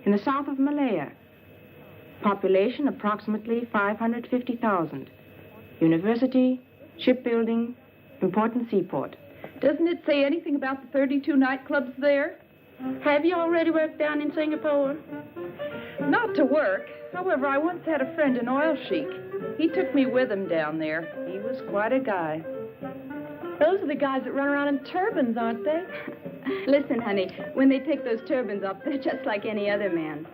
In the south of Malaya. Population approximately 550,000. University, shipbuilding, important seaport. Doesn't it say anything about the 32 nightclubs there? Have you already worked down in Singapore? Not to work. However, I once had a friend, an oil sheik. He took me with him down there. He was quite a guy. Those are the guys that run around in turbans, aren't they? Listen, honey, when they take those turbans off, they're just like any other man.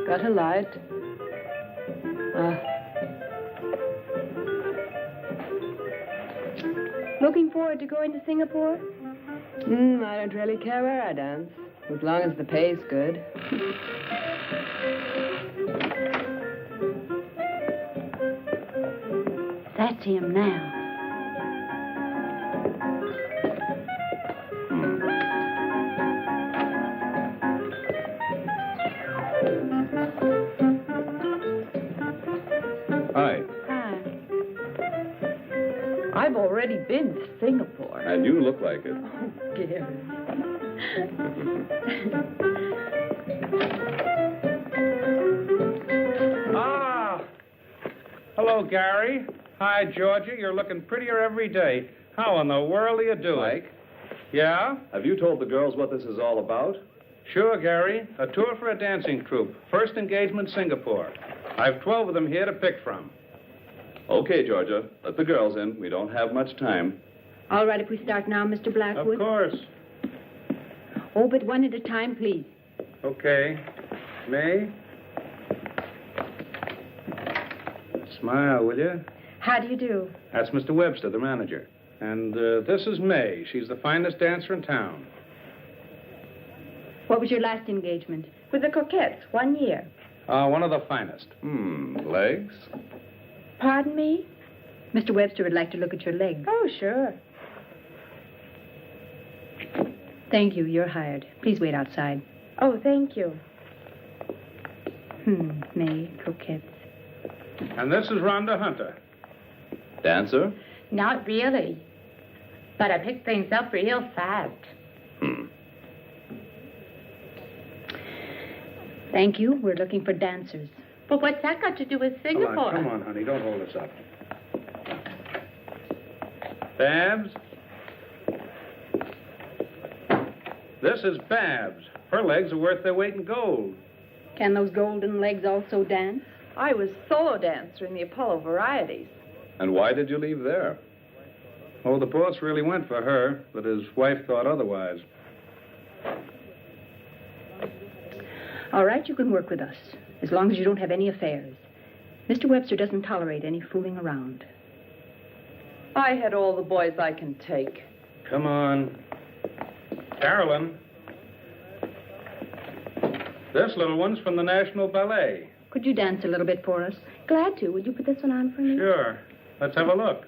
Got a light? Looking forward to going to Singapore? I don't really care where I dance, as long as the pay's good. That's him now. I've already been to Singapore. And you look like it. Oh, dear. Hello, Gary. Hi, Georgia. You're looking prettier every day. How in the world are you doing? Mike? Yeah? Have you told the girls what this is all about? Sure, Gary. A tour for a dancing troupe. First engagement, Singapore. I've 12 of them here to pick from. Okay, Georgia. Let the girls in. We don't have much time. All right, if we start now, Mr. Blackwood? Of course. Oh, but one at a time, please. Okay. May? Smile, will you? How do you do? That's Mr. Webster, the manager. And this is May. She's the finest dancer in town. What was your last engagement? With the Coquettes, 1 year. One of the finest. Legs? Pardon me? Mr. Webster would like to look at your legs. Oh, sure. Thank you. You're hired. Please wait outside. Oh, thank you. May, Coquettes. And this is Rhonda Hunter. Dancer? Not really. But I picked things up real fast. Thank you. We're looking for dancers. But what's that got to do with Singapore? Come on, honey. Don't hold us up. Babs? This is Babs. Her legs are worth their weight in gold. Can those golden legs also dance? I was solo dancer in the Apollo Varieties. And why did you leave there? Oh, the boss really went for her, but his wife thought otherwise. All right, you can work with us, as long as you don't have any affairs. Mr. Webster doesn't tolerate any fooling around. I had all the boys I can take. Come on. Carolyn. This little one's from the National Ballet. Could you dance a little bit for us? Glad to. Would you put this one on for me? Sure. Let's have a look.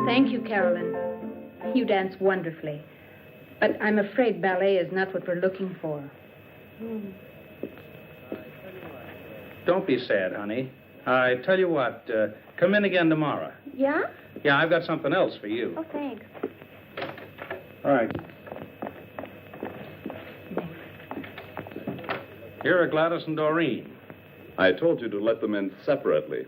Thank you, Carolyn. You dance wonderfully. But I'm afraid ballet is not what we're looking for. Don't be sad, honey. I tell you what, come in again tomorrow. Yeah? Yeah, I've got something else for you. Oh, thanks. All right. Here are Gladys and Doreen. I told you to let them in separately.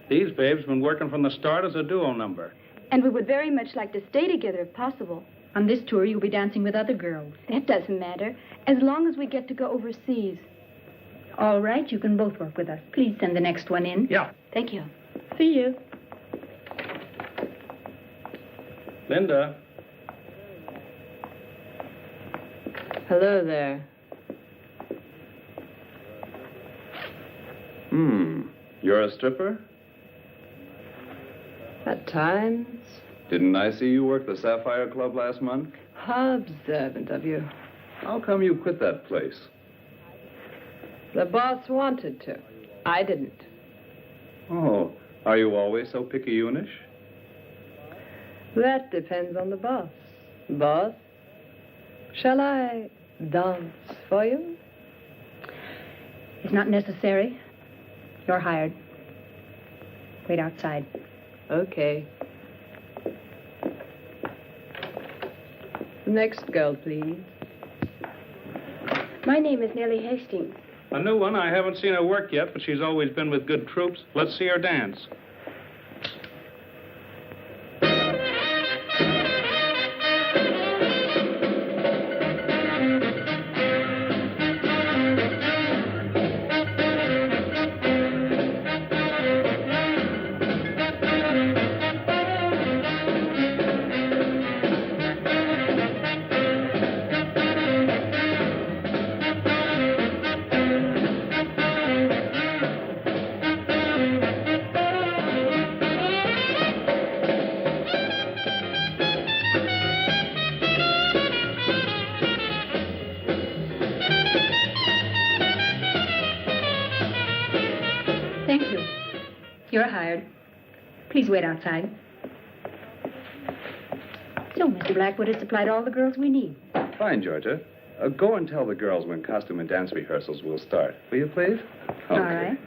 These babes been working from the start as a duo number. And we would very much like to stay together if possible. On this tour, you'll be dancing with other girls. That doesn't matter, as long as we get to go overseas. All right, you can both work with us. Please send the next one in. Yeah. Thank you. See you. Linda. Hello there. You're a stripper? At times. Didn't I see you work the Sapphire Club last month? How observant of you. How come you quit that place? The boss wanted to. I didn't. Oh, are you always so picayunish? That depends on the boss. Boss, shall I dance for you? It's not necessary. You're hired. Wait outside. Okay. Next girl, please. My name is Nellie Hastings. A new one. I haven't seen her work yet, but she's always been with good troops. Let's see her dance. Thank you. You're hired. Please wait outside. So, Mr. Blackwood has supplied all the girls we need. Fine, Georgia. Go and tell the girls when costume and dance rehearsals will start. Will you, please? All right.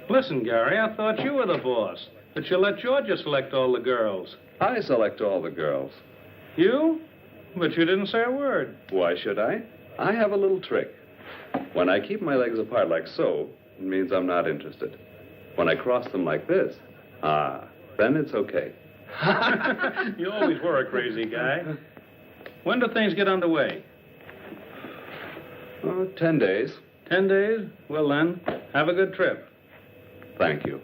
Listen, Gary, I thought you were the boss. That you let Georgia select all the girls. I select all the girls. You? But you didn't say a word. Why should I? I have a little trick. When I keep my legs apart like so, it means I'm not interested. When I cross them like this, then it's okay. You always were a crazy guy. When do things get underway? 10 days. 10 days? Well, then, have a good trip. Thank you.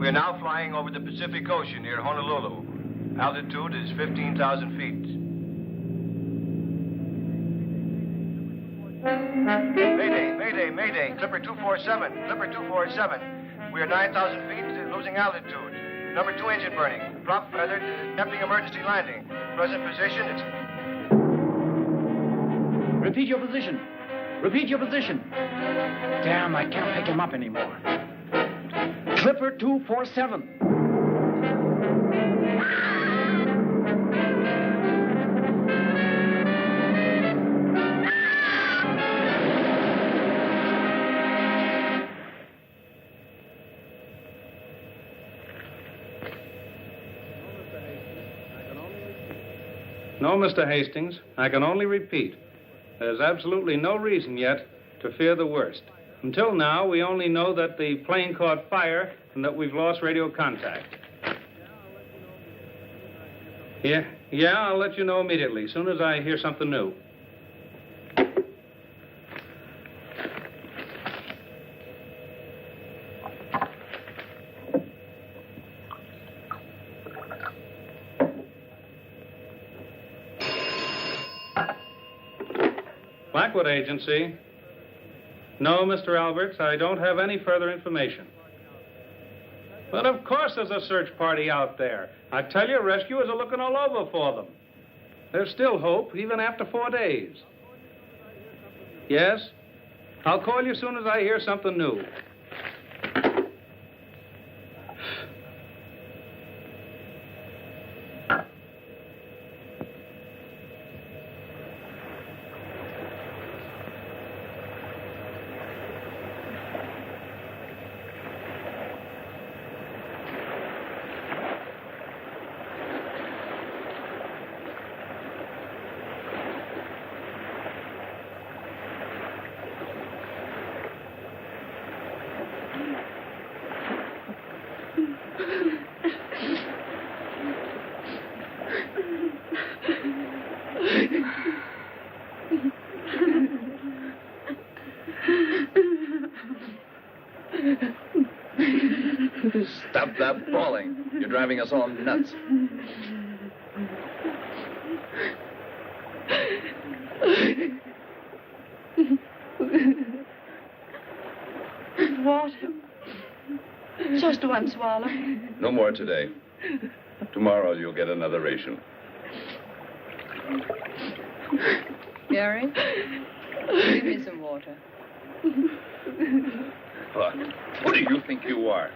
We're now flying over the Pacific Ocean near Honolulu. Altitude is 15,000 feet. Mayday, mayday, mayday. Clipper 247, Clipper 247. We are 9,000 feet, losing altitude. Number 2 engine burning. Prop feathered, attempting emergency landing. Present position, it's... Repeat your position. Repeat your position. Damn, I can't pick him up anymore. Clipper 247. No, Mr. Hastings, I can only repeat. There's absolutely no reason yet to fear the worst. Until now, we only know that the plane caught fire and that we've lost radio contact. Yeah, I'll let you know immediately, as soon as I hear something new. Blackwood Agency. No, Mr. Alberts, I don't have any further information. But of course there's a search party out there. I tell you, rescuers are looking all over for them. There's still hope, even after 4 days. Yes? I'll call you as soon as I hear something new. Stop that bawling. You're driving us all nuts. Water. Just one swallow. No more today. Tomorrow you'll get another ration. Gary, give me some water. What do you think you are?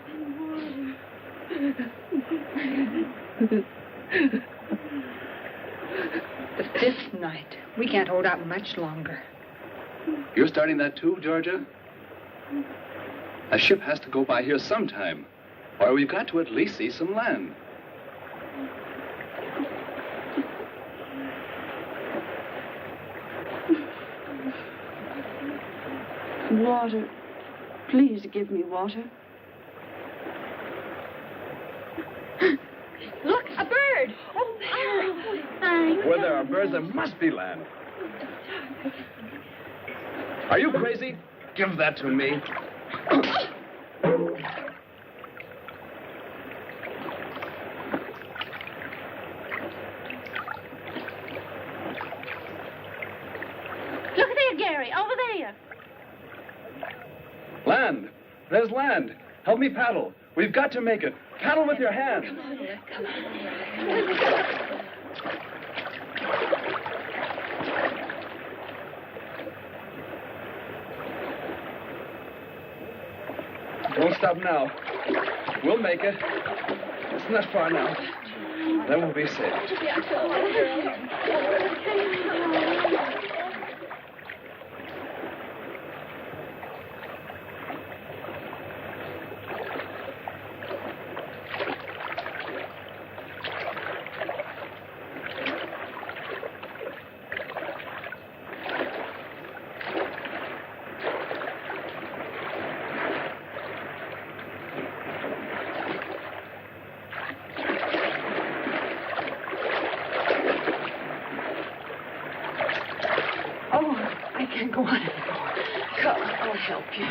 The fifth night. We can't hold out much longer. You're starting that too, Georgia? A ship has to go by here sometime, or we've got to at least see some land. Water. Please give me water. Look, a bird. Oh, there. Thanks. Where there are birds, there must be land. Are you crazy? Give that to me. Look there, Gary, over there. Land! There's land! Help me paddle. We've got to make it. Paddle with your hands. Don't stop now. We'll make it. It's not far now. Then we'll be safe. Go on. Come, I'll help you.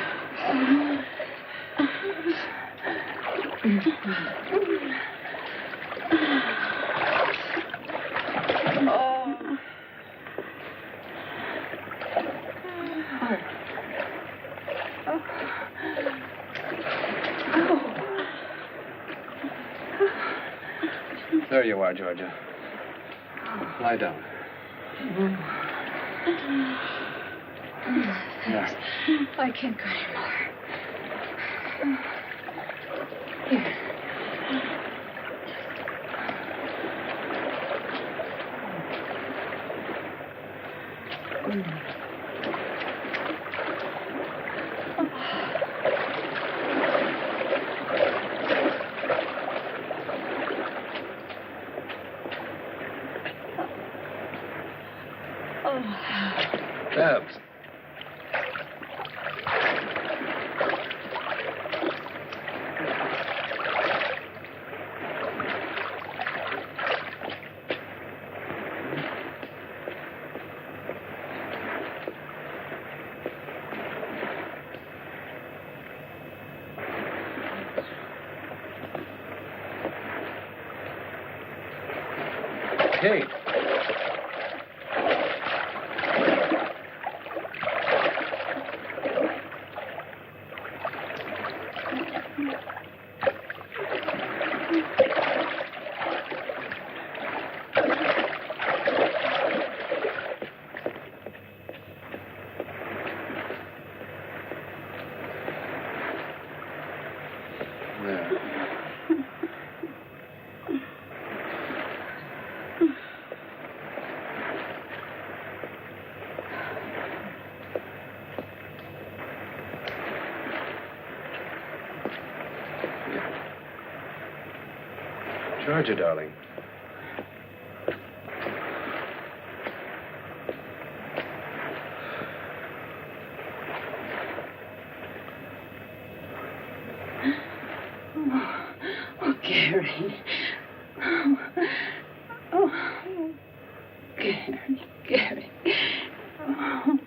There you are, Georgia. Lie down. There. I can't go anymore. Here. Babs. Okay. Georgia, darling. Oh, Gary. Oh, Gary. Oh.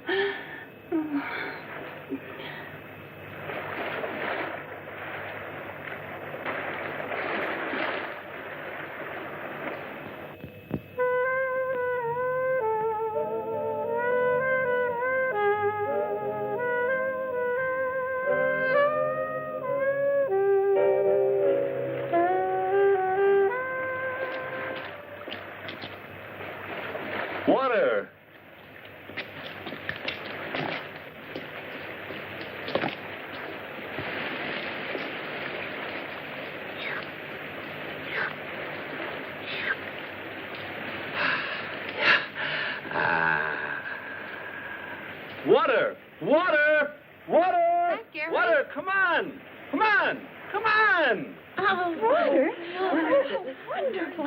Water! Water! Water! Water! Water! Come on! Come on! Come on! Oh, water? Oh, wonderful.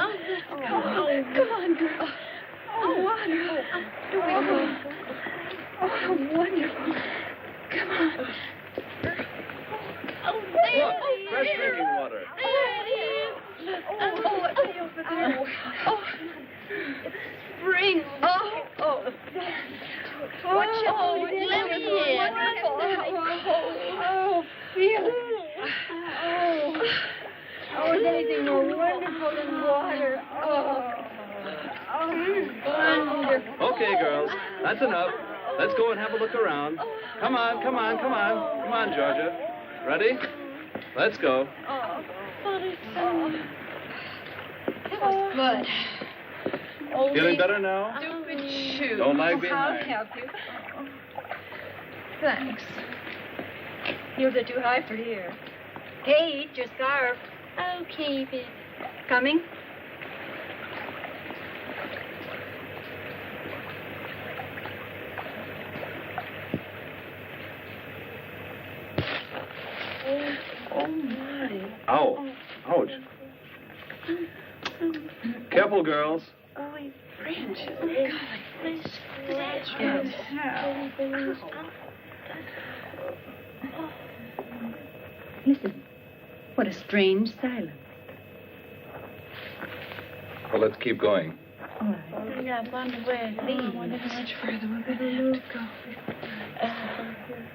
Come on, girl. Oh, water. Oh, wonderful. Come on. Oh, Look, fresh drinking water. Oh, it's way over there. Oh, it's spring. Oh. Watch out. Let me in. Oh, feel it. Oh, is anything more wonderful than water? Oh, wonderful. Okay, girls, that's enough. Let's go and have a look around. Come on, come on, come on. Come on, Georgia. Ready? Let's go. That was good. Feeling better now? Stupid shoe. Don't lag behind. I'll help you. Thanks. Heels are too high for here. Kate, your scarf. Oh, keep it. Coming? Oh, my. Ow. Ouch. Careful, girls. Oh, he's French. Oh, God. Please. Listen. What a strange silence. Well, let's keep going. All right. I wonder where it leads. How much further we're going to go.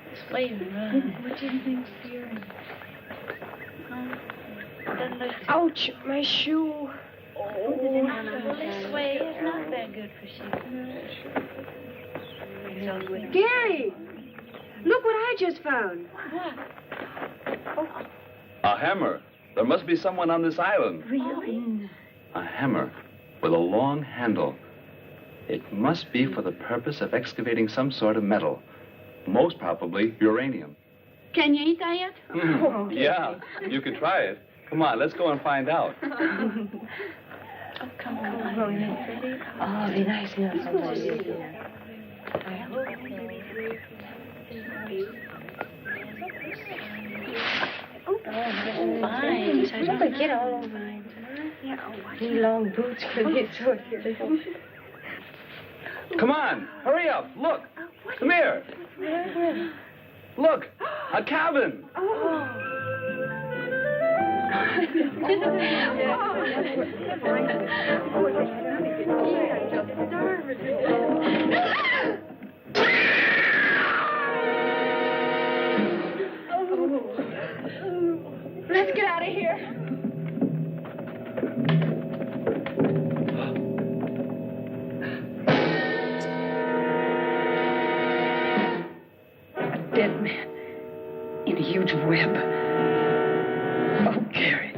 This way we run. What do you think's here? Ouch, my shoe. Oh, this way is not that good for shoes. Gary! Look what I just found. What? A hammer. There must be someone on this island. Really? A hammer with a long handle. It must be for the purpose of excavating some sort of metal. Most probably uranium. Can you eat that yet? Yeah, you could try it. Come on, let's go and find out. Oh, come on. Oh, be nice enough somebody. I hope fine. So don't forget all over mine. Yeah, These long boots could get so here. Come on, hurry up. Look. Come here. Look, a cabin. Let's get out of here. dead man in a huge web. Oh, Gary.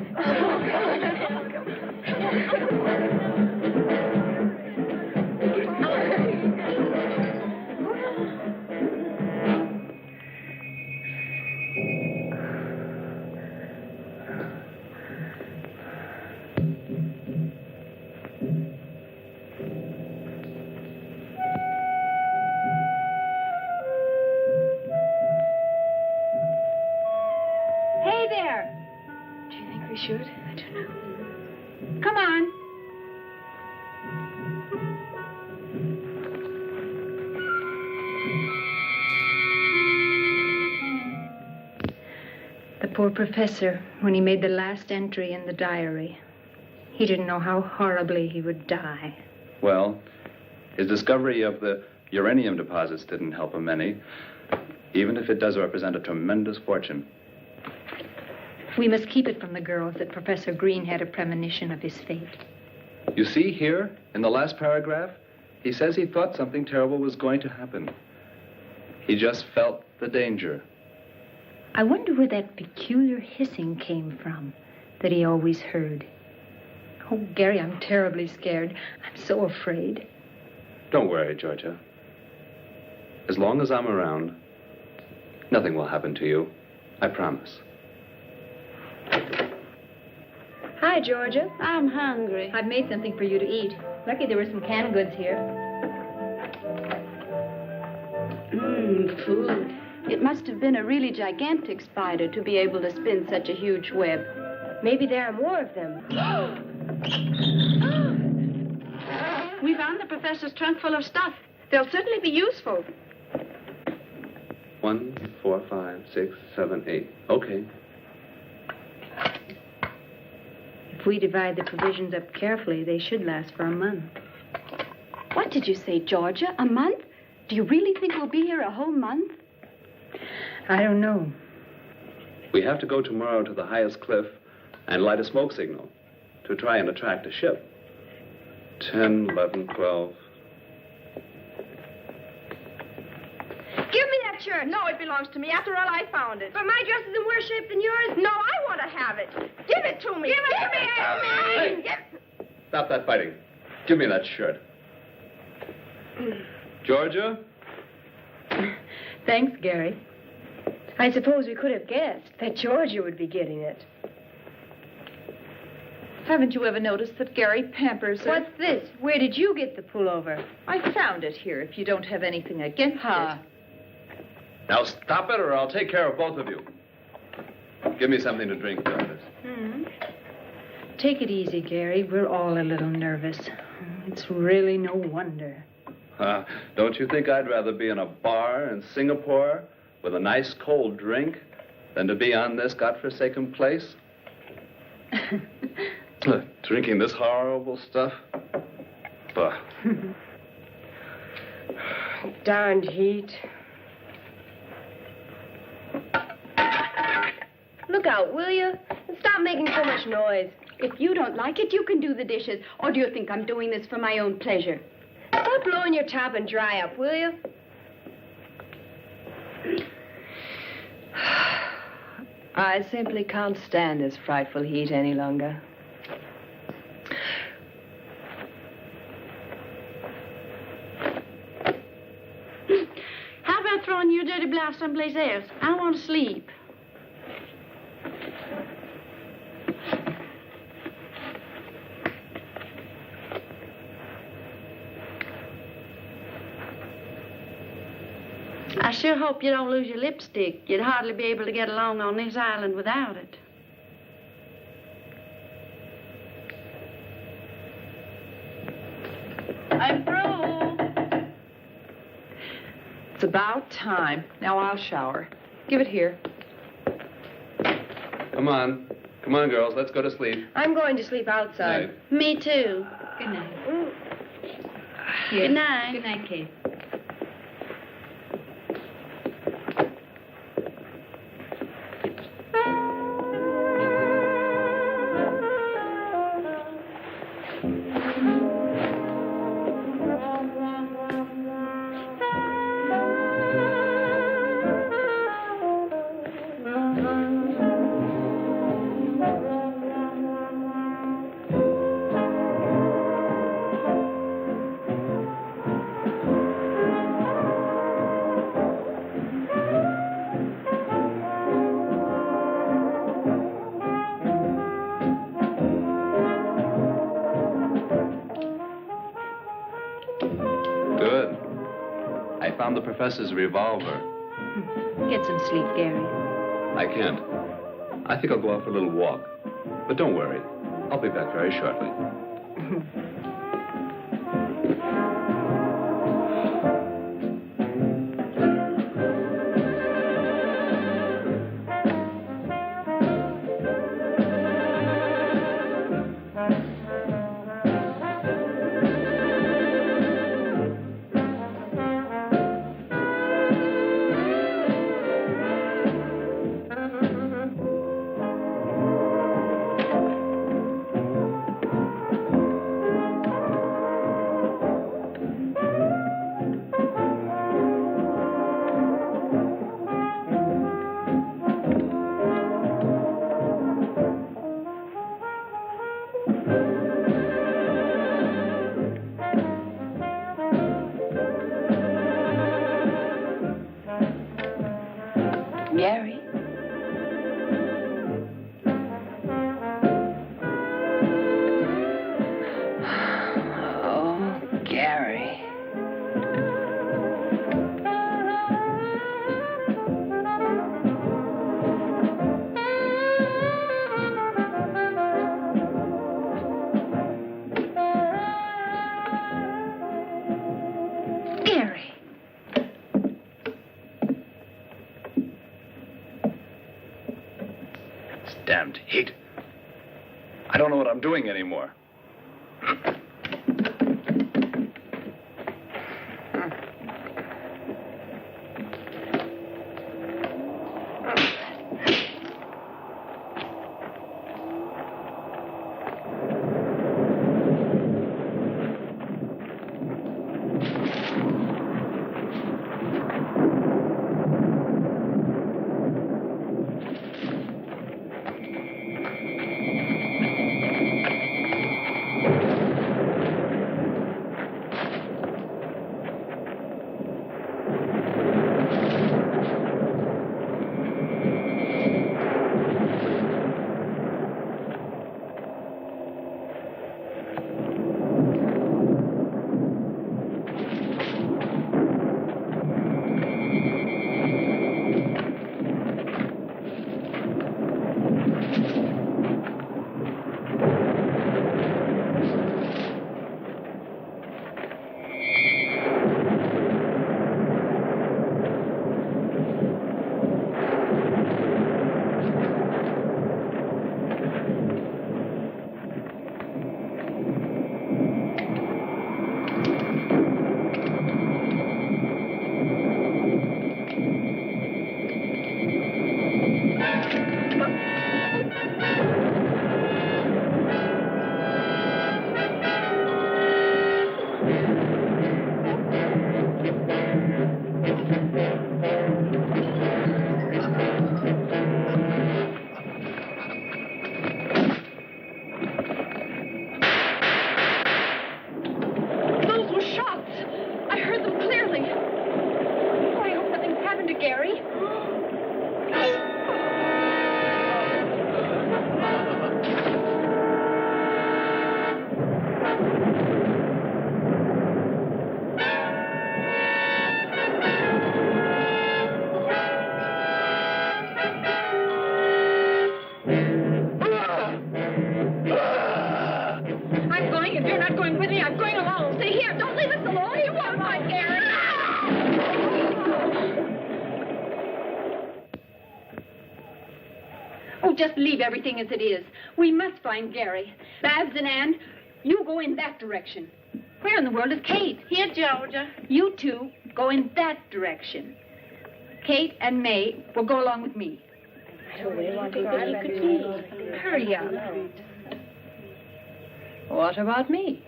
Hey there. Do you think we should? I don't know. Come on. The poor professor, when he made the last entry in the diary, he didn't know how horribly he would die. Well, his discovery of the uranium deposits didn't help him any, even if it does represent a tremendous fortune. We must keep it from the girls that Professor Green had a premonition of his fate. You see here, in the last paragraph, he says he thought something terrible was going to happen. He just felt the danger. I wonder where that peculiar hissing came from that he always heard. Oh, Gary, I'm terribly scared. I'm so afraid. Don't worry, Georgia. As long as I'm around, nothing will happen to you. I promise. Hi, Georgia. I'm hungry. I've made something for you to eat. Lucky there were some canned goods here. Food. It must have been a really gigantic spider to be able to spin such a huge web. Maybe there are more of them. We found the professor's trunk full of stuff. They'll certainly be useful. 1, 4, 5, 6, 7, 8. Okay. If we divide the provisions up carefully, they should last for a month. What did you say, Georgia? A month? Do you really think we'll be here a whole month? I don't know. We have to go tomorrow to the highest cliff and light a smoke signal to try and attract a ship. 10, 11, 12. Give me that shirt. No, it belongs to me. After all, I found it. But my dress is in worse shape than yours. No, I want to have it. Give it to me. Give it to me. Hey. Stop that fighting. Give me that shirt. Georgia? Thanks, Gary. I suppose we could have guessed that Georgia would be getting it. Haven't you ever noticed that Gary pampers her? What's this? Where did you get the pullover? I found it here, if you don't have anything against it. Now stop it or I'll take care of both of you. Give me something to drink, Douglas. Take it easy, Gary. We're all a little nervous. It's really no wonder. Don't you think I'd rather be in a bar in Singapore with a nice cold drink than to be on this godforsaken place? Drinking this horrible stuff? Bah. Darned heat. Look out, will you? And stop making so much noise. If you don't like it, you can do the dishes. Or do you think I'm doing this for my own pleasure? Stop blowing your top and dry up, will you? I simply can't stand this frightful heat any longer. How about throwing your dirty blouse someplace else? I want to sleep. I sure hope you don't lose your lipstick. You'd hardly be able to get along on this island without it. I'm through. It's about time. Now I'll shower. Give it here. Come on. Come on, girls. Let's go to sleep. I'm going to sleep outside. Night. Me too. Good night. Here. Good night. Good night, Kate. I found the professor's revolver. Get some sleep, Gary. I can't. I think I'll go out for a little walk. But don't worry. I'll be back very shortly. Gary? Oh, Gary. Gary. Damned heat. I don't know what I'm doing anymore. Just leave everything as it is. We must find Gary. Babs and Ann, you go in that direction. Where in the world is Kate? Here, Georgia. You two go in that direction. Kate and May will go along with me. Hurry up. What about me?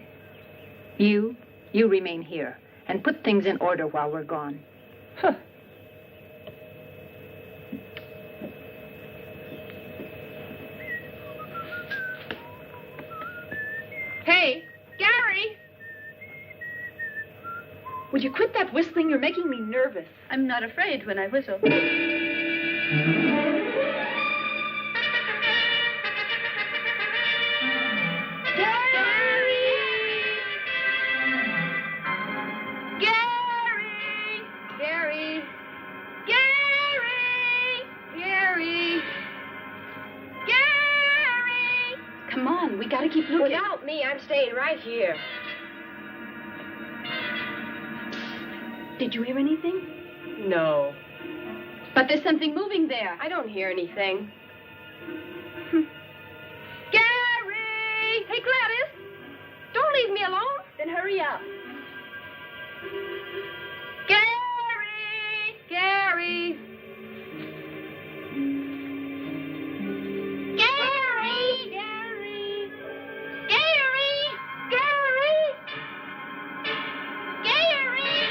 You remain here and put things in order while we're gone. Huh. Hey, Gary! Would you quit that whistling? You're making me nervous. I'm not afraid when I whistle. Gary! We gotta keep looking. Without me, I'm staying right here. Did you hear anything? No. But there's something moving there. I don't hear anything. Gary! Hey, Gladys! Don't leave me alone. Then hurry up. Gary! Gary! Gary! Gary! Gary! Gary!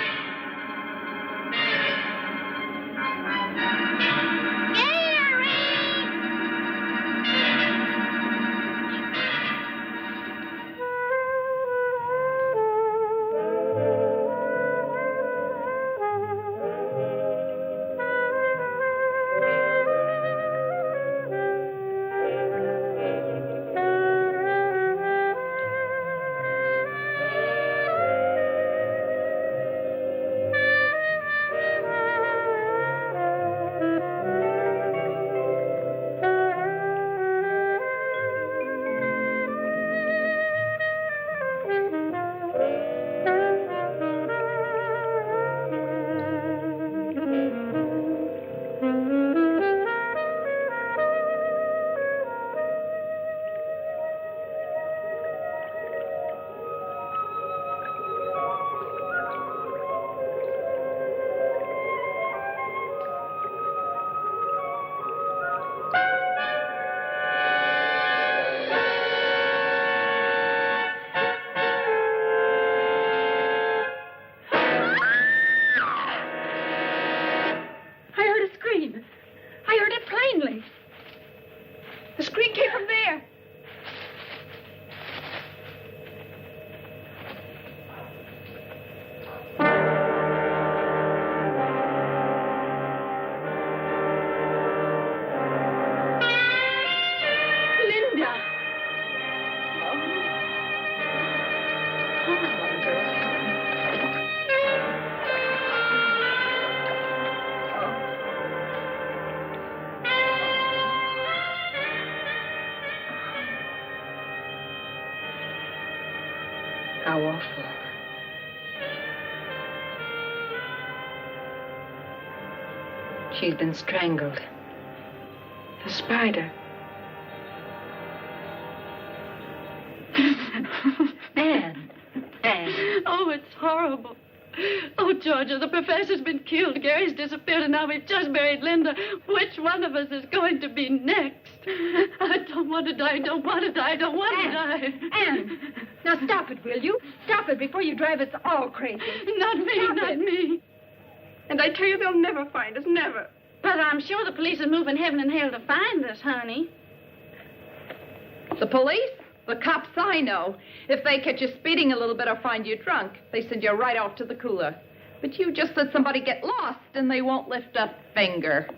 The scream came from there. Linda. How awful. She's been strangled. The spider. Anne. Oh, it's horrible. Oh, Georgia, the professor's been killed. Gary's disappeared, and now we've just buried Linda. Which one of us is going to be next? I don't want to die, don't want to die, don't want to die. Anne, now stop it, will you? Stop it before you drive us all crazy. Not me, not me. And I tell you, they'll never find us, never. But I'm sure the police are moving heaven and hell to find us, honey. The police? The cops I know. If they catch you speeding a little bit or find you drunk, they send you right off to the cooler. But you just let somebody get lost and they won't lift a finger.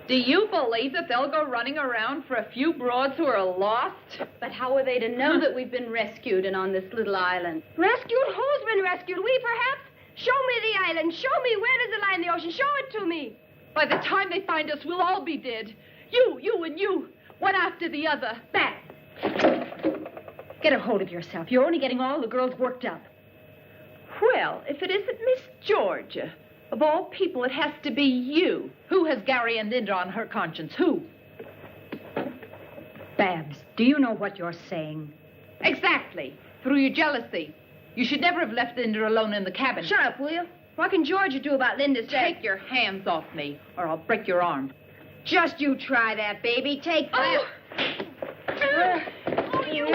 Do you believe that they'll go running around for a few broads who are lost? But how are they to know that we've been rescued and on this little island? Rescued? Who's been rescued? We, perhaps? Show me the island. Show me where does it lie in the ocean. Show it to me. By the time they find us, we'll all be dead. You, and you. One after the other. Back. Get a hold of yourself. You're only getting all the girls worked up. Well, if it isn't Miss Georgia, of all people, it has to be you. Who has Gary and Linda on her conscience? Who? Babs, do you know what you're saying? Exactly. Through your jealousy. You should never have left Linda alone in the cabin. Shut up, will you? What can Georgia do about Linda's death? Take your hands off me, or I'll break your arm. Just you try that, baby. Take that. You.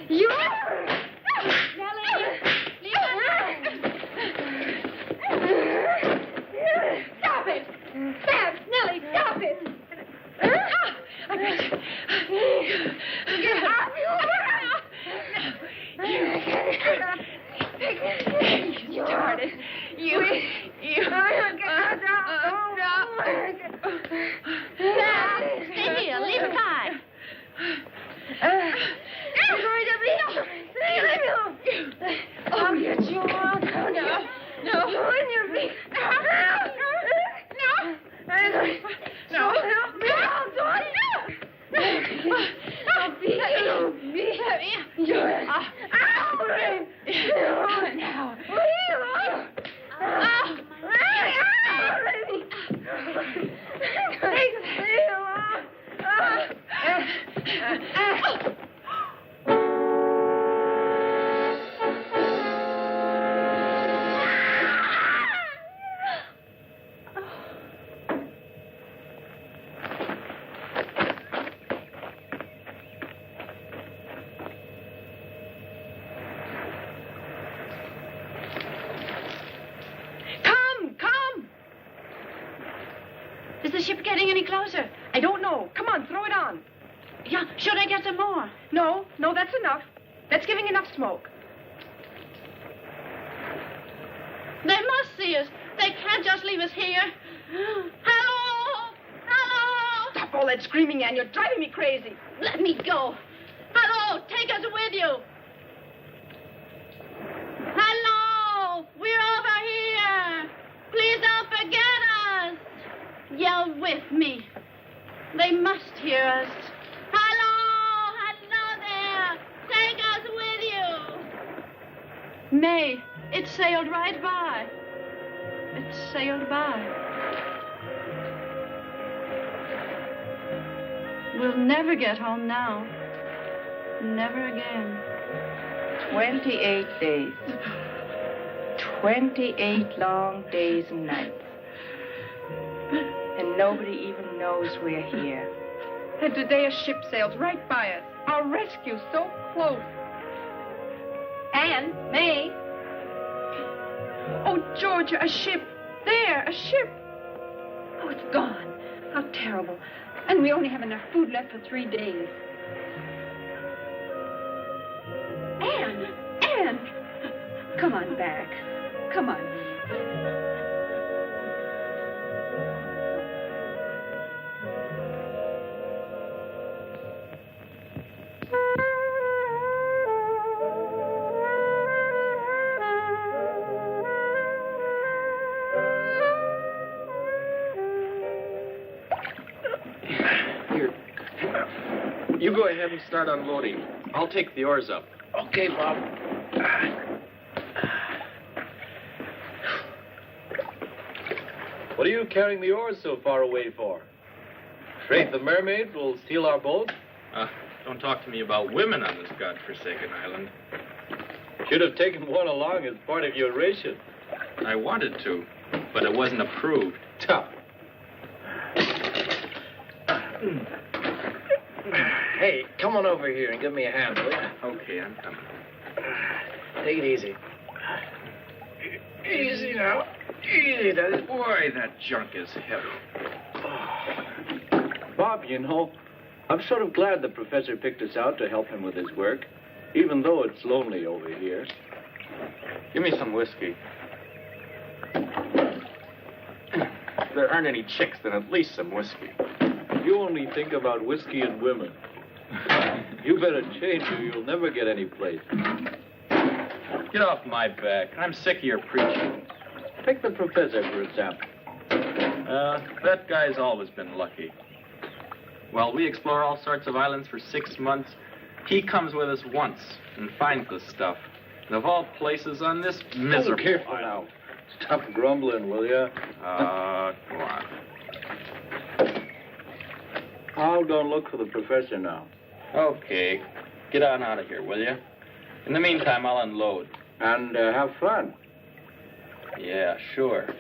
You. Stop it! Babs, Nellie, stop it! Get off you! You started. You. ship getting any closer? I don't know. Come on, throw it on. Yeah, should I get some more? No, that's enough. That's giving enough smoke. They must see us. They can't just leave us here. Hello! Hello! Stop all that screaming, Ann. You're driving me crazy. Let me go. Hello, take us with you. Hello! We're over here. Please don't forget us. Yell with me. They must hear us. Hello! Hello there! Take us with you! May, it sailed right by. It sailed by. We'll never get home now. Never again. 28 days. 28 long days and nights. And nobody even knows we're here. And today a ship sails right by us. Our rescue so close. Anne, May. Oh, Georgia, a ship. There, a ship. Oh, it's gone. How terrible. And we only have enough food left for 3 days. Anne! Come on back. Come on. Here. You go ahead and start unloading. I'll take the oars up. Okay, Bob. What are you carrying the oars so far away for? Afraid the mermaids will steal our boat? Don't talk to me about women on this godforsaken island. Should have taken one along as part of your ration. I wanted to, but it wasn't approved. Tough. Hey, come on over here and give me a hand, will you? Okay, I'm coming. Take it easy. Easy now. Easy, does it? Boy, that junk is heavy. Bob, you know, I'm sort of glad the professor picked us out to help him with his work, even though it's lonely over here. Give me some whiskey. If there aren't any chicks, then at least some whiskey. You only think about whiskey and women. You better change or you'll never get any place. Get off my back. I'm sick of your preaching. Take the professor for example. That guy's always been lucky. While we explore all sorts of islands for 6 months, he comes with us once and finds the stuff. And of all places on this miserable... Oh, careful now. Stop grumbling, will you? Go on. I'll go and look for the professor now. Okay. Get on out of here, will you? In the meantime, I'll unload. And have fun. Yeah, sure.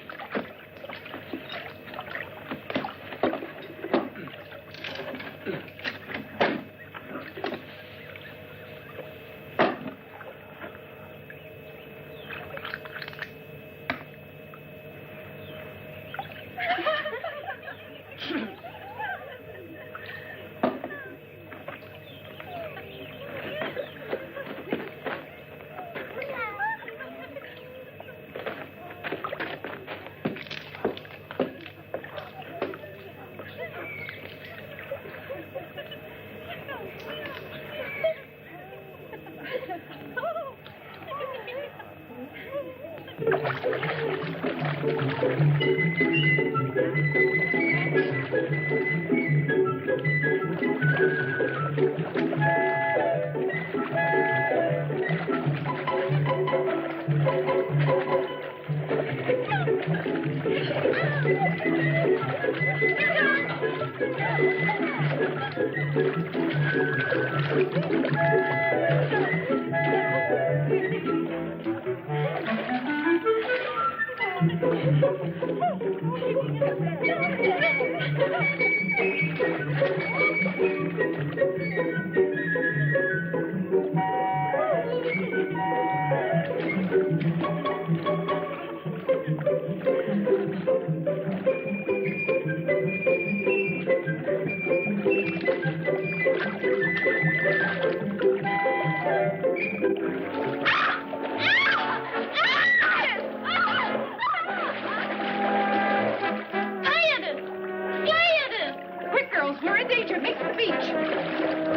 Quick, girls, we're in danger. Make for the beach. We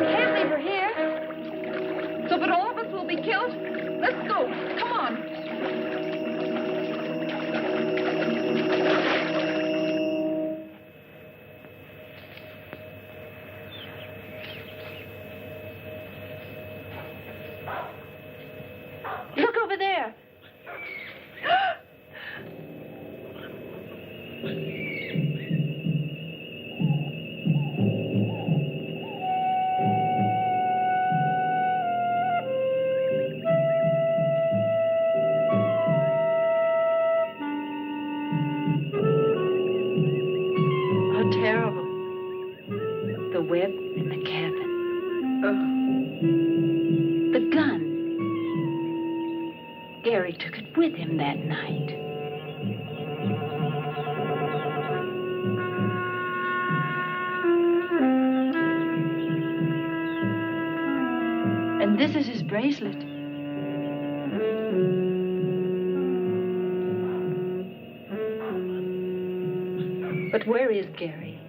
can't leave her here. So that all of us will be killed? Let's go. Come on. Look over there. How terrible. The web in the cabin. The gun. Gary took it with him that night. And this is his bracelet. But where is Gary?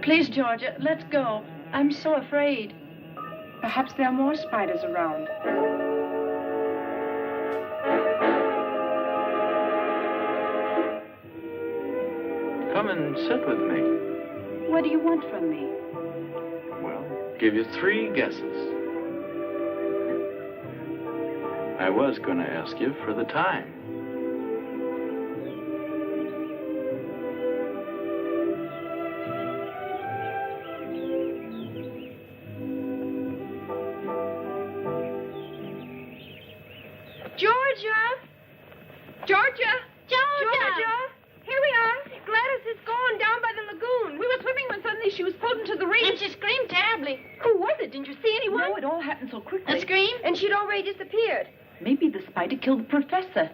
Please, Georgia, let's go. I'm so afraid. Perhaps there are more spiders around. Come and sit with me. What do you want from me? Well, give you 3 guesses. I was going to ask you for the time. Georgia! Georgia! Georgia! Here we are. Gladys is gone down by the lagoon. We were swimming when suddenly she was pulled into the reef. And she screamed terribly. Who was it? Didn't you see anyone? No, it all happened so quickly. A scream? And she'd already disappeared. Maybe the spider killed the professor.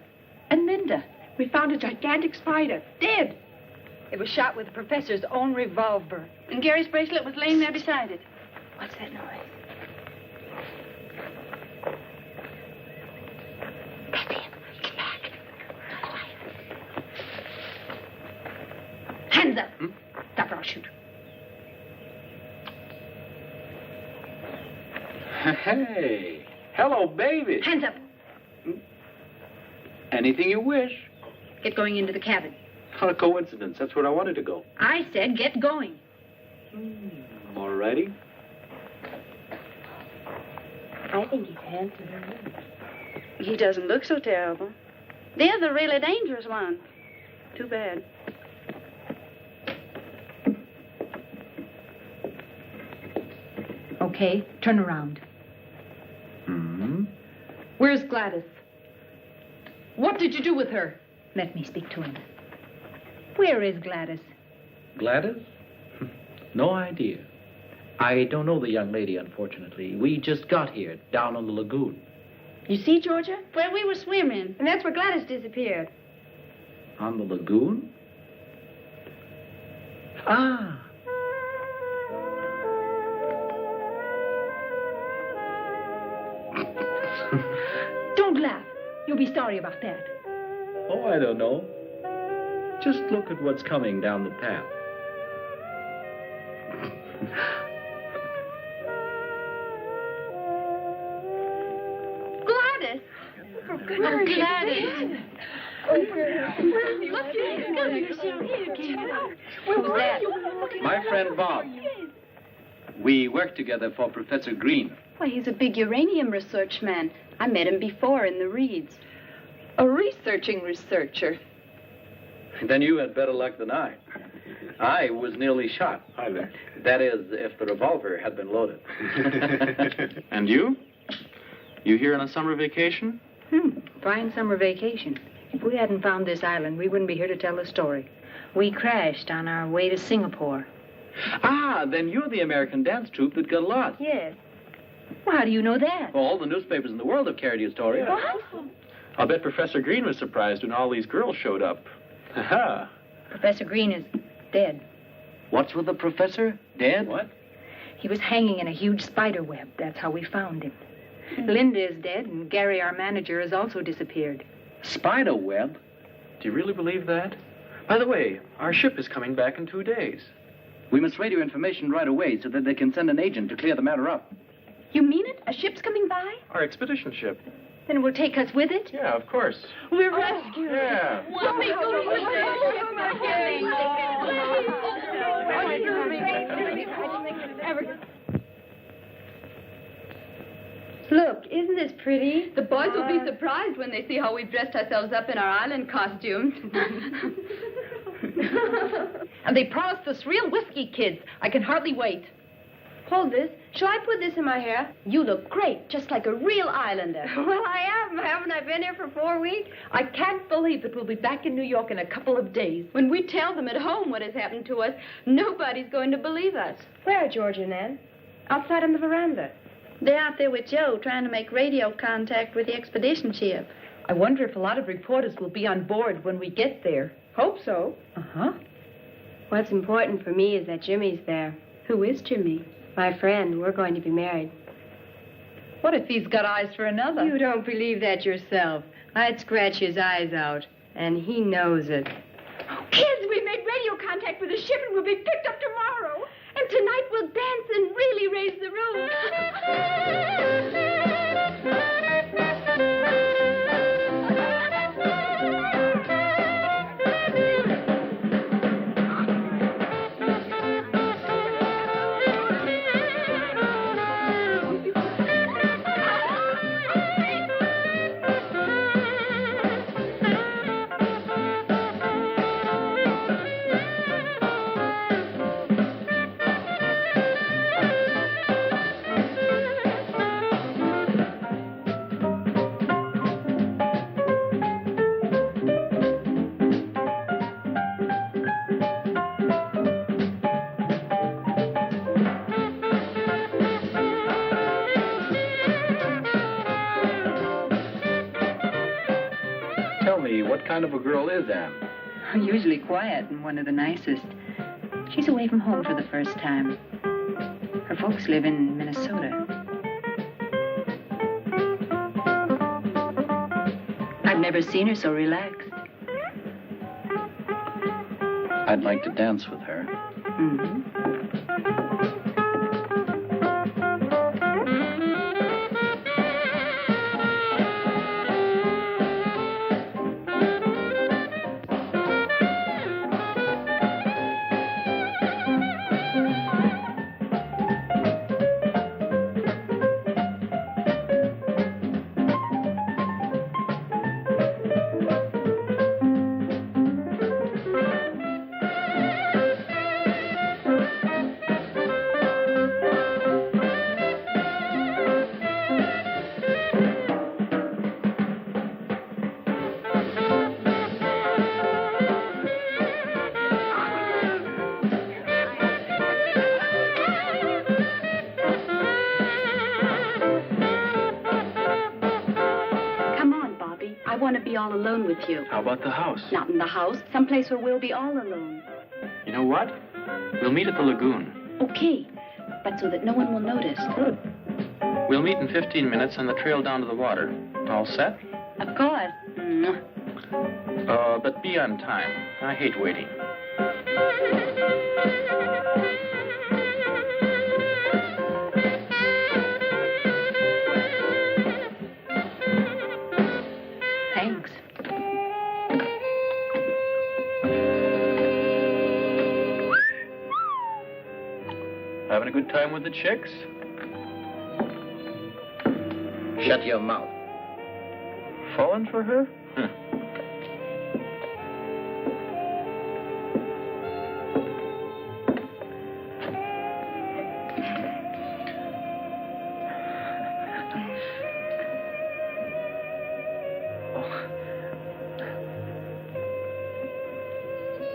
And Linda. We found a gigantic spider. Dead. It was shot with the professor's own revolver. And Gary's bracelet was laying there beside it. What's that noise? That's him. Get back. Go quiet. Hands up. Stop or I'll shoot. Hey. Hello, baby. Hands up. Anything you wish. Get going into the cabin. What a coincidence. That's where I wanted to go. I said get going. All righty. I think he's handsome. He doesn't look so terrible. They're the really dangerous ones. Too bad. Okay, turn around. Where's Gladys? What did you do with her? Let me speak to him. Where is Gladys? Gladys? No idea. I don't know the young lady, unfortunately. We just got here, down on the lagoon. You see, Georgia? Where we were swimming. And that's where Gladys disappeared. On the lagoon? Ah. Don't laugh. You'll be sorry about that. Oh, I don't know. Just look at what's coming down the path. Gladys! For goodness Gladys! Look, you're still here, Kate. Who's that? My friend Bob. We work together for Professor Green. Why, he's a big uranium research man. I met him before in the reeds. A researching researcher. Then you had better luck than I. I was nearly shot. Hi there. That is, if the revolver had been loaded. And you? You here on a summer vacation? Fine summer vacation. If we hadn't found this island, we wouldn't be here to tell the story. We crashed on our way to Singapore. Ah, then you're the American dance troupe that got lost. Yes. Well, how do you know that? Well, all the newspapers in the world have carried your story. What? I'll bet Professor Green was surprised when all these girls showed up. Ha-ha. Professor Green is dead. What's with the professor? Dead? What? He was hanging in a huge spider web. That's how we found him. Linda is dead, and Gary, our manager, has also disappeared. Spider web? Do you really believe that? By the way, our ship is coming back in 2 days. We must radio information right away so that they can send an agent to clear the matter up. You mean it? A ship's coming by? Our expedition ship. Then it will take us with it? Yeah, of course. We're rescued. Yeah. Whoopee, Look, isn't this pretty? The boys will be surprised when they see how we've dressed ourselves up in our island costumes. And they promised us real whiskey kids. I can hardly wait. Hold this. Shall I put this in my hair? You look great, just like a real islander. Well, I am. Haven't I been here for 4 weeks? I can't believe that we'll be back in New York in a couple of days. When we tell them at home what has happened to us, nobody's going to believe us. Where are George and Ann? Outside on the veranda. They're out there with Joe trying to make radio contact with the expedition ship. I wonder if a lot of reporters will be on board when we get there. Hope so. Uh-huh. What's important for me is that Jimmy's there. Who is Jimmy? My friend. We're going to be married. What if he's got eyes for another? You don't believe that yourself. I'd scratch his eyes out, and he knows it. Kids, we made radio contact with the ship and we'll be picked up tomorrow. And tonight we'll dance and really raise the roof. What kind of a girl is Anne? Usually quiet and one of the nicest. She's away from home for the first time. Her folks live in Minnesota. I've never seen her so relaxed. I'd like to dance with her. Mm-hmm. All alone with you. How about the house? Not in the house. Someplace where we'll be all alone. You know what? We'll meet at the lagoon. Okay, but so that no one will notice. Good. We'll meet in 15 minutes on the trail down to the water. All set? Of course. But be on time. I hate waiting. Thanks. Having a good time with the chicks? Shut your mouth. Falling for her?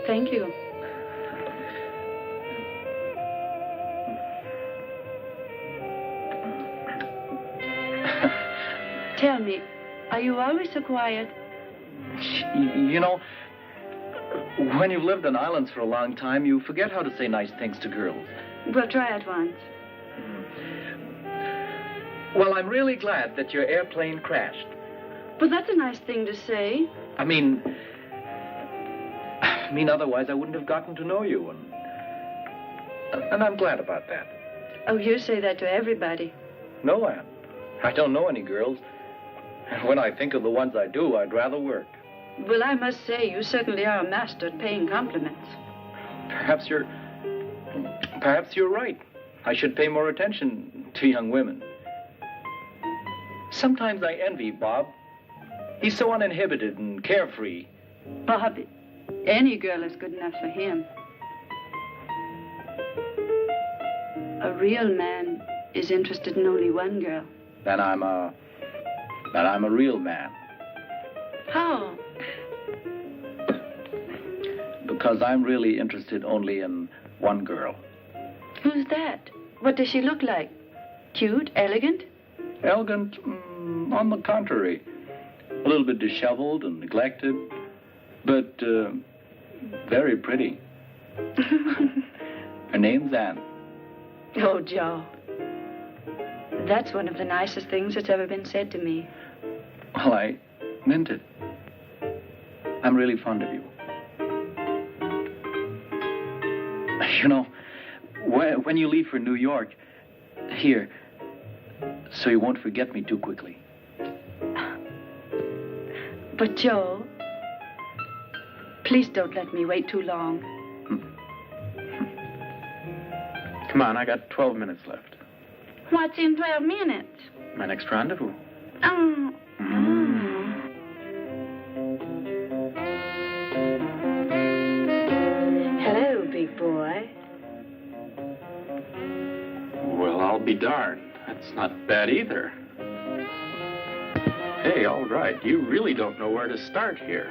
Thank you. Tell me, are you always so quiet? You know, when you've lived on islands for a long time, you forget how to say nice things to girls. We'll try it once. Well, I'm really glad that your airplane crashed. But that's a nice thing to say. I mean, otherwise I wouldn't have gotten to know you, and I'm glad about that. Oh, you say that to everybody. No, Anne. I don't know any girls. And when I think of the ones I do, I'd rather work. Well, I must say, you certainly are a master at paying compliments. Perhaps you're right. I should pay more attention to young women. Sometimes I envy Bob. He's so uninhibited and carefree. Bob, any girl is good enough for him. A real man is interested in only one girl. Then I'm a real man. How? Because I'm really interested only in one girl. Who's that? What does she look like? Cute? Elegant? Elegant? On the contrary. A little bit disheveled and neglected, but very pretty. Her name's Anne. Oh, Joe. That's one of the nicest things that's ever been said to me. Well, I meant it. I'm really fond of you. You know, when you leave for New York, here, so you won't forget me too quickly. But, Joe, please don't let me wait too long. Come on, I got 12 minutes left. What's in 12 minutes? My next rendezvous. Oh. Hello, big boy. Well, I'll be darned. That's not bad either. Hey, all right. You really don't know where to start here.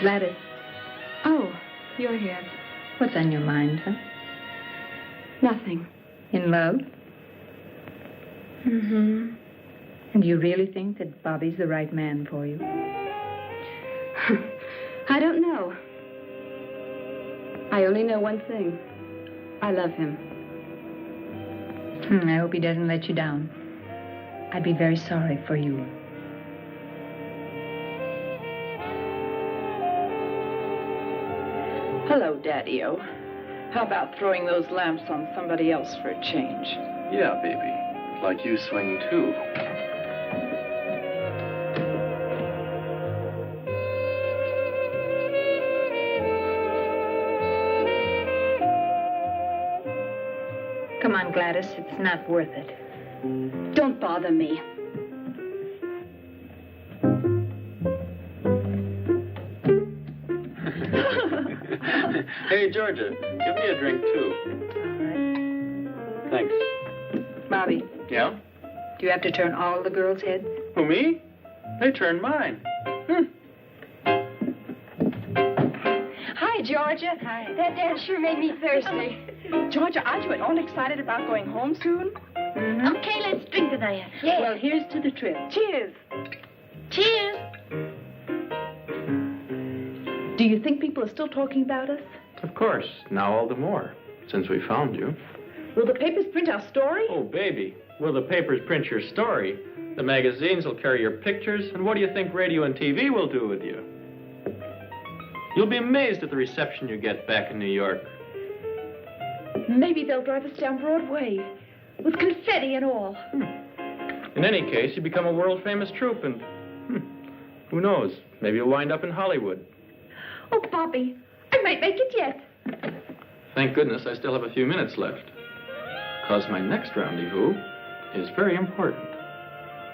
Gladys, Oh, you're here. what's on your mind, huh? Nothing. In love? Mm-hmm. And you really think that Bobby's the right man for you? I don't know. I only know one thing. I love him. I hope he doesn't let you down. I'd be very sorry for you. Hello, Daddy-O. How about throwing those lamps on somebody else for a change? Yeah, baby. Like you swing, too. Come on, Gladys. It's not worth it. Don't bother me. Hey, Georgia, give me a drink, too. Thanks. Bobby, Yeah? do you have to turn all the girls' heads? Who, me? They turned mine. Hi, Georgia. Hi. That dance sure made me thirsty. Georgia, aren't you at all excited about going home soon? Mm-hmm. Okay, let's drink to that. Yeah. Well, here's to the trip. Cheers. Cheers. Do you think people are still talking about us? Of course. Now all the more, since we found you. Will the papers print our story? Oh, baby. Will the papers print your story? The magazines will carry your pictures, and what do you think radio and TV will do with you? You'll be amazed at the reception you get back in New York. Maybe they'll drive us down Broadway with confetti and all. In any case, you become a world-famous troupe, and who knows? Maybe you'll wind up in Hollywood. Oh, Bobby, I might make it yet. Thank goodness I still have a few minutes left, because my next rendezvous is very important.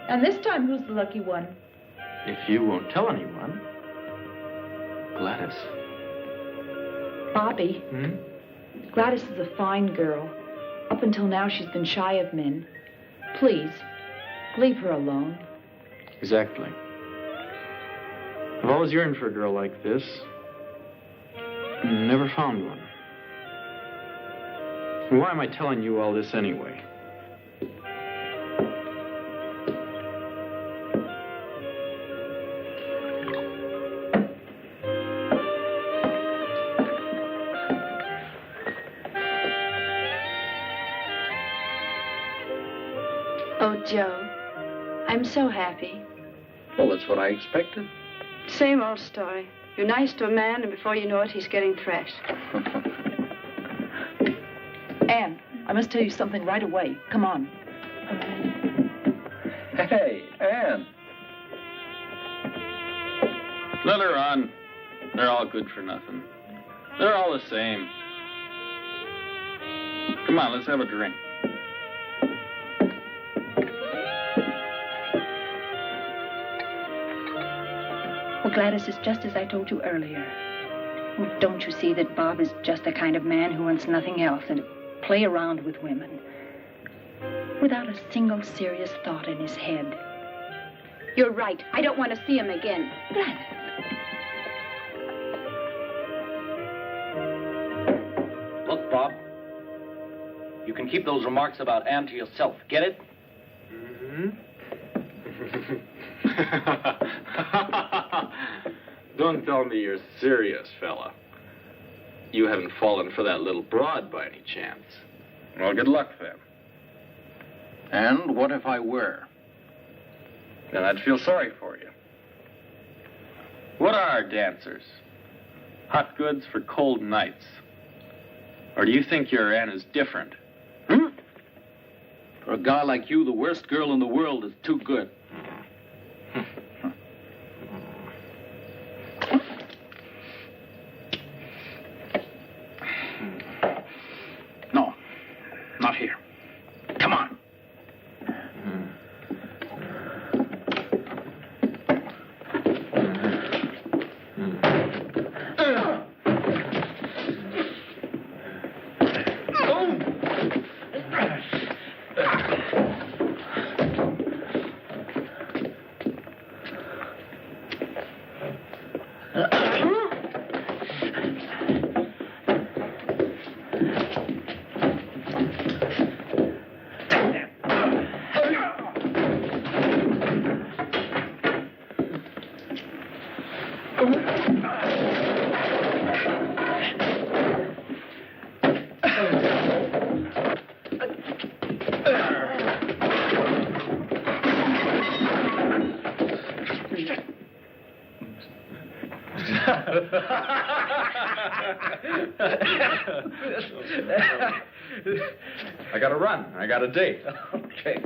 And this time, who's the lucky one? If you won't tell anyone, Gladys. Bobby. Gladys is a fine girl. Up until now, she's been shy of men. Please, leave her alone. Exactly. I've always yearned for a girl like this. Never found one. Why am I telling you all this anyway? Oh, Joe, I'm so happy. Well, that's what I expected. Same old story. You're nice to a man, and before you know it, he's getting thrashed. Anne, I must tell you something right away. Come on. Hey, Anne. Let her on. They're all good for nothing. They're all the same. Come on, let's have a drink. Well, Gladys, it's just as I told you earlier. Oh, don't you see that Bob is just the kind of man who wants nothing else than to play around with women without a single serious thought in his head? You're right. I don't want to see him again. Gladys. Look, Bob. You can keep those remarks about Anne to yourself. Get it? Don't tell me you're serious, fella. You haven't fallen for that little broad by any chance. Well, good luck, then. And what if I were? Then I'd feel sorry for you. What are dancers? Hot goods for cold nights. Or do you think your Anne is different? For a guy like you, the worst girl in the world is too good. No, not here. Come on. I gotta run. I got a date. Okay.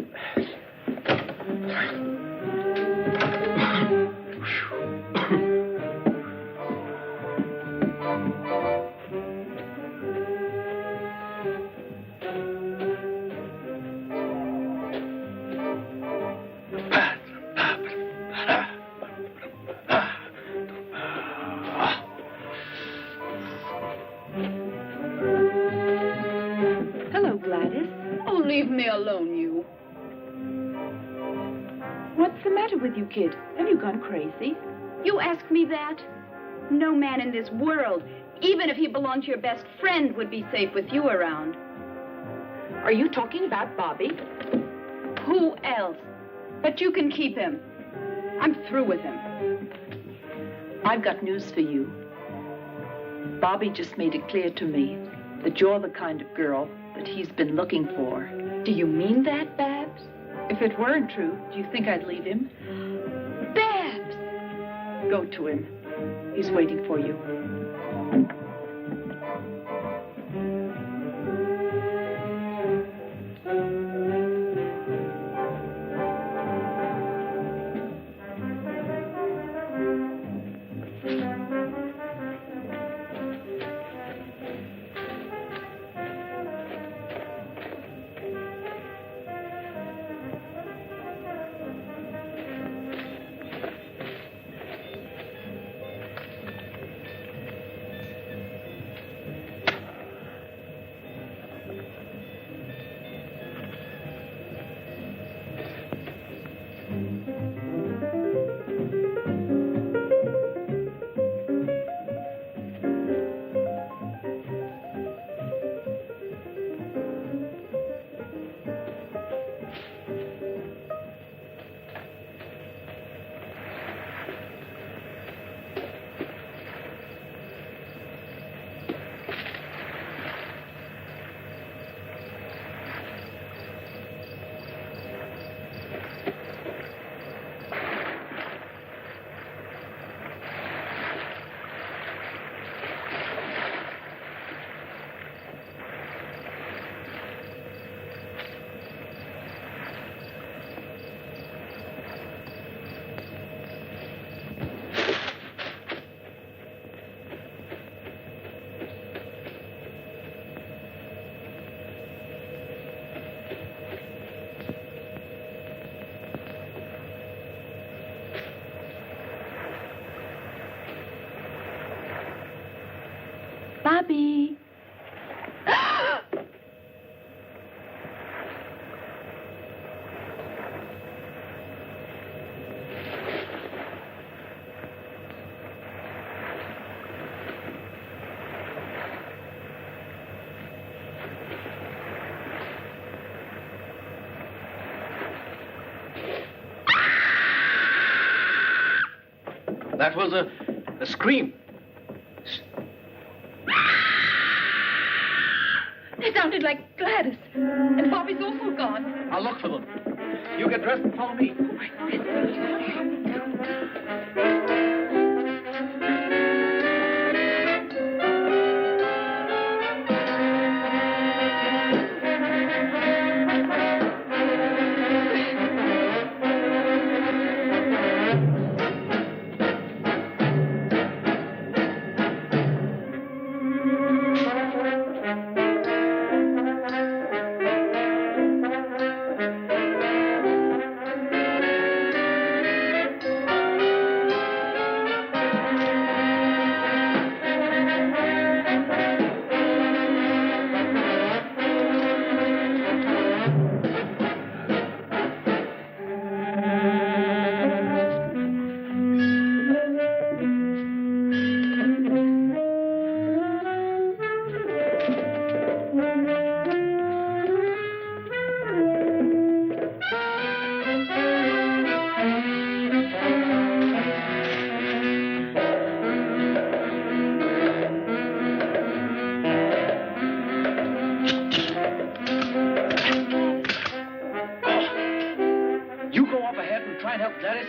alone, you. What's the matter with you, kid? Have you gone crazy? You ask me that? No man in this world, even if he belonged to your best friend, would be safe with you around. Are you talking about Bobby? Who else? But you can keep him. I'm through with him. I've got news for you. Bobby just made it clear to me that you're the kind of girl that he's been looking for. Do you mean that, Babs? If it weren't true, do you think I'd leave him? Babs! Go to him. He's waiting for you. Bobby. That was a scream. They sounded like Gladys. And Bobby's also gone. I'll look for them. You get dressed and follow me.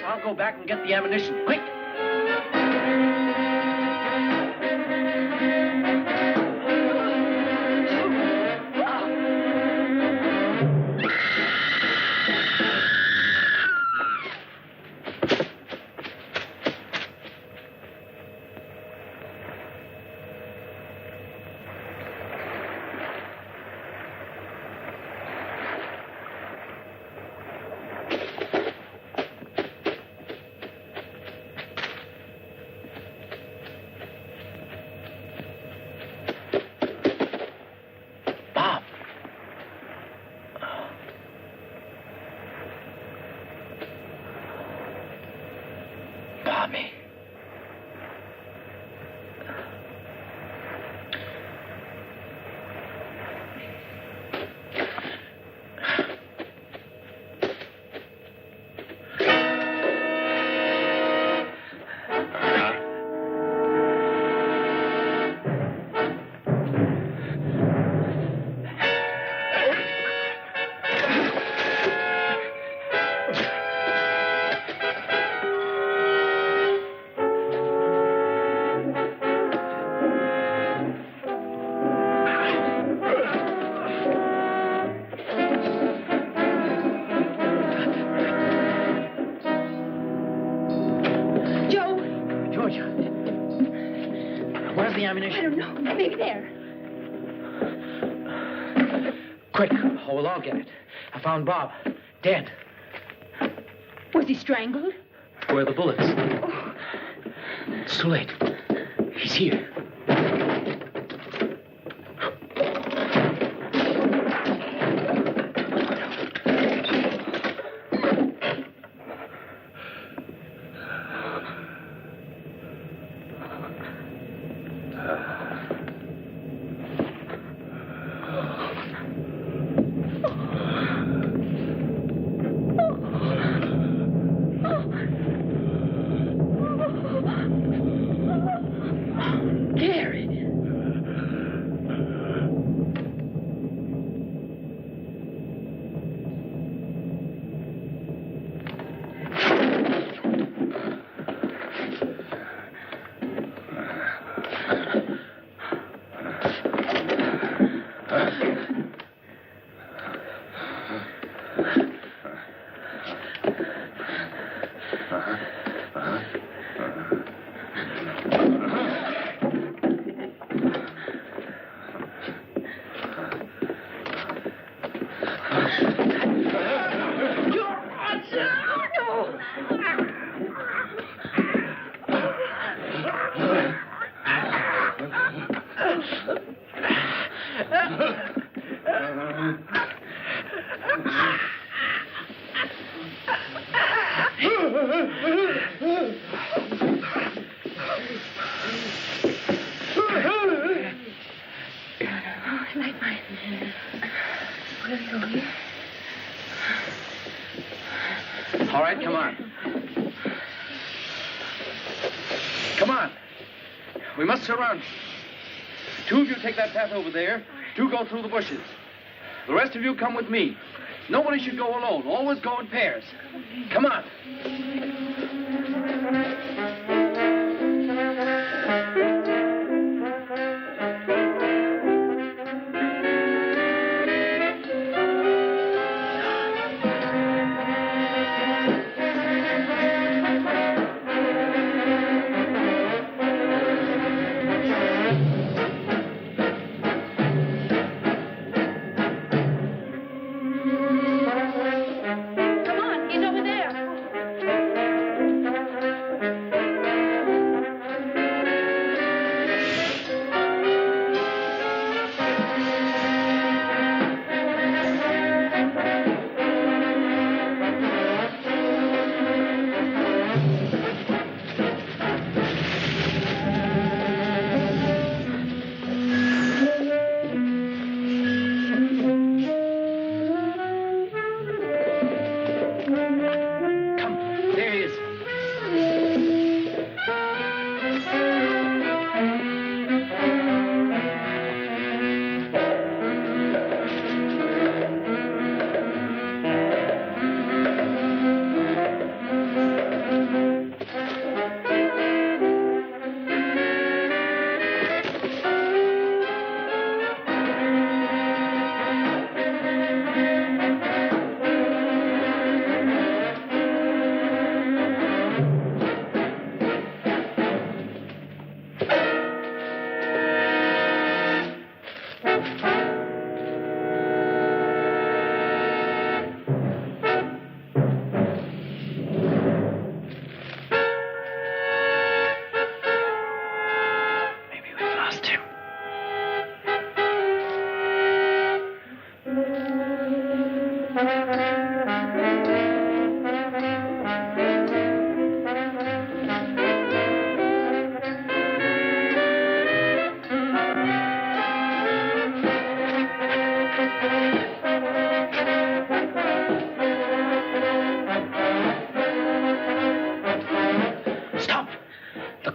I'll go back and get the ammunition. Quick! Where's the ammunition? I don't know. Maybe there. Quick, or we'll all get it. I found Bob. Dead. Was he strangled? Where are the bullets? Oh. It's too late. He's here. All right, come on. Come on. We must surround you. 2 of you take that path over there. 2 go through the bushes. The rest of you come with me. Nobody should go alone. Always go in pairs. Come on.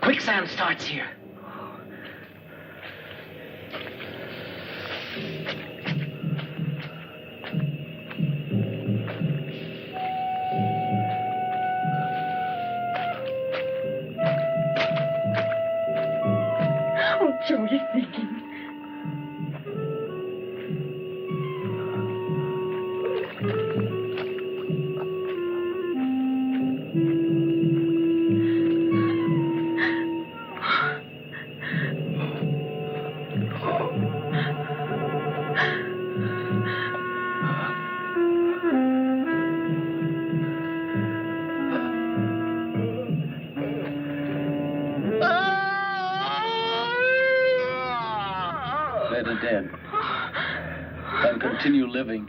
Quicksand starts here. Oh, Joe, you're thinking. better dead than continue living.